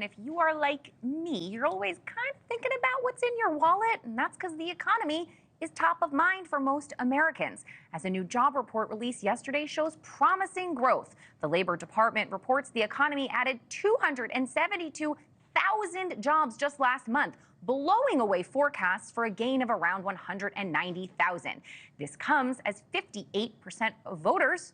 And if you are like me, you're always kind of thinking about what's in your wallet, and that's because the economy is top of mind for most Americans. As a new job report released yesterday shows promising growth. The Labor Department reports the economy added 272,000 jobs just last month, blowing away forecasts for a gain of around 190,000. This comes as 58% of voters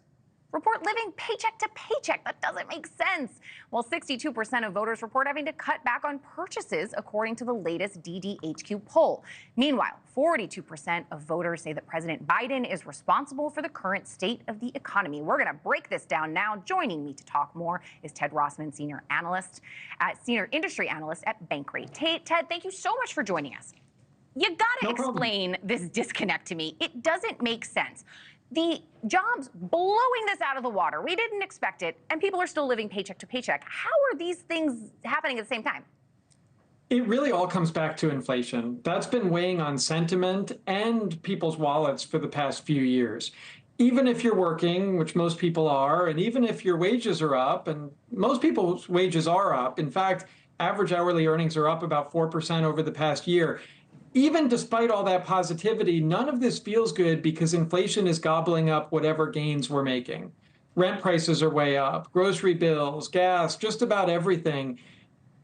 report living paycheck to paycheck. That doesn't make sense. While 62% of voters report having to cut back on purchases, according to the latest DDHQ poll. Meanwhile, 42% of voters say that President Biden is responsible for the current state of the economy. We're going to break this down now. Joining me to talk more is Ted Rossman, senior industry analyst at Bankrate. Ted, thank you so much for joining us. You got to explain this disconnect to me. It doesn't make sense. The jobs blowing this out of the water. We didn't expect it, and people are still living paycheck to paycheck. How are these things happening at the same time? It really all comes back to inflation. That's been weighing on sentiment and people's wallets for the past few years. Even if you're working, which most people are, and even if your wages are up, and most people's wages are up. In fact, average hourly earnings are up about 4% over the past year. Even despite all that positivity, none of this feels good because inflation is gobbling up whatever gains we're making. Rent prices are way up, grocery bills, gas, just about everything.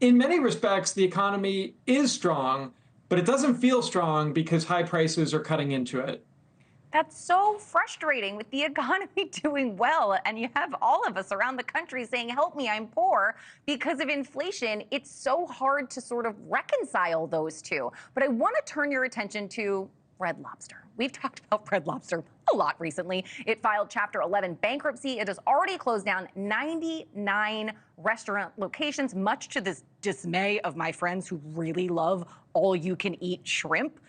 In many respects, the economy is strong, but it doesn't feel strong because high prices are cutting into it. That's so frustrating with the economy doing well. And you have all of us around the country saying, help me, I'm poor. Because of inflation, it's so hard to sort of reconcile those two. But I want to turn your attention to Red Lobster. We've talked about Red Lobster a lot recently. It filed Chapter 11 bankruptcy. It has already closed down 99 restaurant locations, much to the dismay of my friends who really love all-you-can-eat shrimp.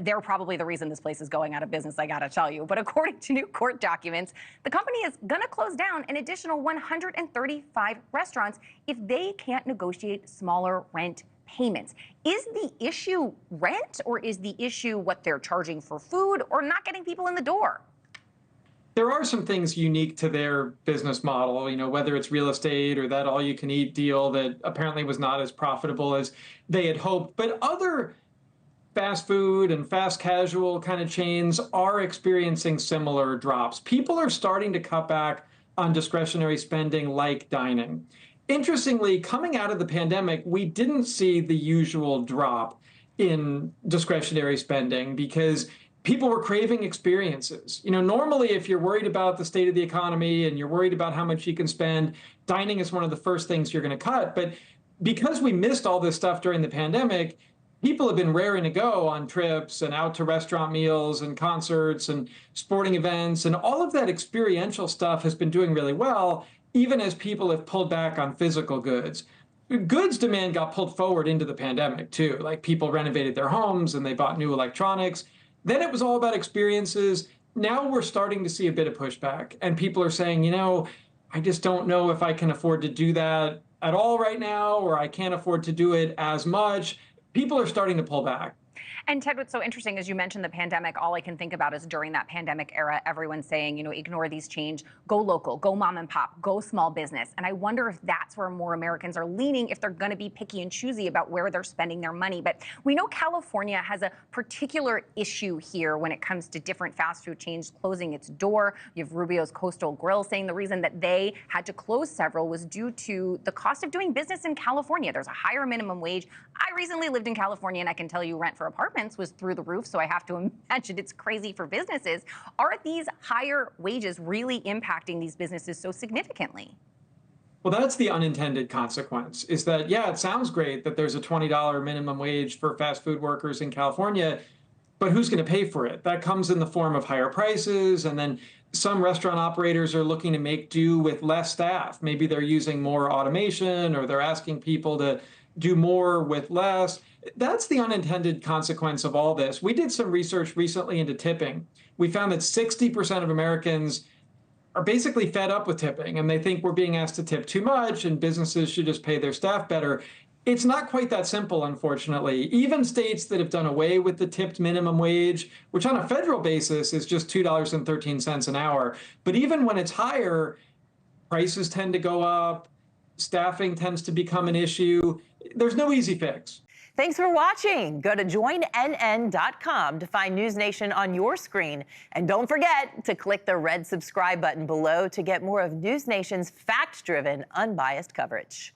They're probably the reason this place is going out of business, I gotta tell you. But according to new court documents, the company is gonna close down an additional 135 restaurants if they can't negotiate smaller rent payments. Is the issue rent, or is the issue what they're charging for food, or not getting people in the door? There are some things unique to their business model, whether it's real estate or that all-you-can-eat deal that apparently was not as profitable as they had hoped. But other fast food and fast casual kind of chains are experiencing similar drops. People are starting to cut back on discretionary spending like dining. Interestingly, coming out of the pandemic, we didn't see the usual drop in discretionary spending because people were craving experiences. Normally, if you're worried about the state of the economy and you're worried about how much you can spend, dining is one of the first things you're going to cut. But because we missed all this stuff during the pandemic, people have been raring to go on trips and out to restaurant meals and concerts and sporting events. And all of that experiential stuff has been doing really well, even as people have pulled back on physical goods. Goods demand got pulled forward into the pandemic, too. Like people renovated their homes and they bought new electronics. Then it was all about experiences. Now we're starting to see a bit of pushback. And people are saying, I just don't know if I can afford to do that at all right now, or I can't afford to do it as much. People are starting to pull back. And Ted, what's so interesting is you mentioned the pandemic. All I can think about is during that pandemic era, everyone's saying, ignore these change, go local, go mom and pop, go small business. And I wonder if that's where more Americans are leaning, if they're going to be picky and choosy about where they're spending their money. But we know California has a particular issue here when it comes to different fast food chains closing its door. You have Rubio's Coastal Grill saying the reason that they had to close several was due to the cost of doing business in California. There's a higher minimum wage. I recently lived in California, and I can tell you rent for apartments was through the roof, so I have to imagine it's crazy for businesses. Are these higher wages really impacting these businesses so significantly? Well, that's the unintended consequence, is that, yeah, it sounds great that there's a $20 minimum wage for fast food workers in California, but who's going to pay for it? That comes in the form of higher prices, and then some restaurant operators are looking to make do with less staff. Maybe they're using more automation, or they're asking people to do more with less. That's the unintended consequence of all this. We did some research recently into tipping. We found that 60% of Americans are basically fed up with tipping, and they think we're being asked to tip too much and businesses should just pay their staff better. It's not quite that simple, unfortunately. Even states that have done away with the tipped minimum wage, which on a federal basis is just $2.13 an hour, but even when it's higher, prices tend to go up. Staffing tends to become an issue. There's no easy fix. Thanks for watching. Go to joinnn.com to find News Nation on your screen. And don't forget to click the red subscribe button below to get more of News Nation's fact-driven, unbiased coverage.